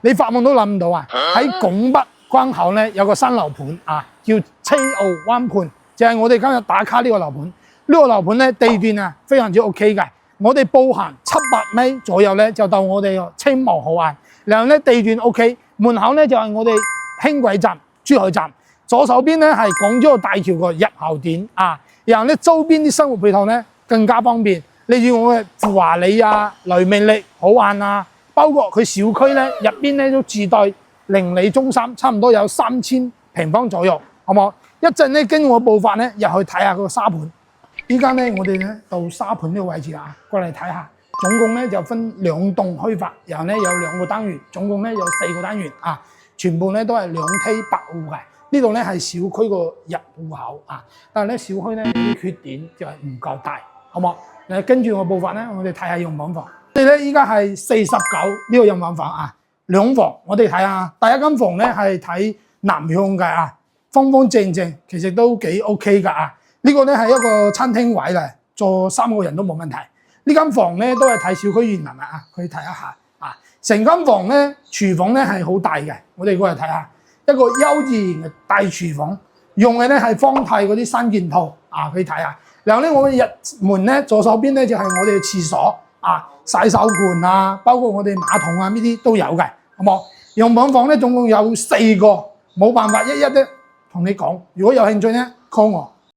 你發夢都諗唔到啊！喺拱北關口咧有個新樓盤啊，叫車澳灣盤，就係我哋今日打卡呢個樓盤。呢個樓盤咧地段啊非常之 OK 嘅，我哋步行700米左右咧就到我哋青茂口岸。然後咧地段 OK， 門口咧就係我哋輕軌站、珠海站，左手邊咧係港珠澳大橋個入口點啊。然後咧周邊啲生活配套咧更加方便，例如我嘅富華里啊、雷明利好玩啊，包括佢小區咧入邊咧都自帶鄰里中心，差唔多有3000平方左右，好冇？一陣咧跟我步伐咧入去睇下個沙盤。依家咧我哋咧到沙盤呢個位置啦，過嚟睇下。總共咧就分2棟開發，然後咧有2個單元，總共咧有4個單元啊，全部咧都係2梯8戶嘅。呢度咧係小區個入戶口啊，但係咧小區咧有啲缺點就係唔夠大，好冇？跟住我步伐咧，我哋睇下洋房。我哋咧依家係49呢個洋房啊，2房。我哋睇下第一間房咧係睇南向嘅啊，方方正正，其實都幾 OK 㗎啊。呢個咧係一個餐廳位嚟，坐3個人都冇問題。呢間房咧都係睇小區園林啊，去睇一下啊。成間房咧廚房咧係好大嘅，我哋過嚟睇下。一個幼稚園嘅大廚房，用嘅咧係方太嗰啲三件套啊，可以睇下。然後咧，我哋入門咧左手邊咧就係我哋嘅廁所啊、洗手盆啊，包括我哋馬桶啊呢啲都有嘅，好冇？洋房咧總共有4個，冇辦法一一咧同你講。如果有興趣咧 call 我。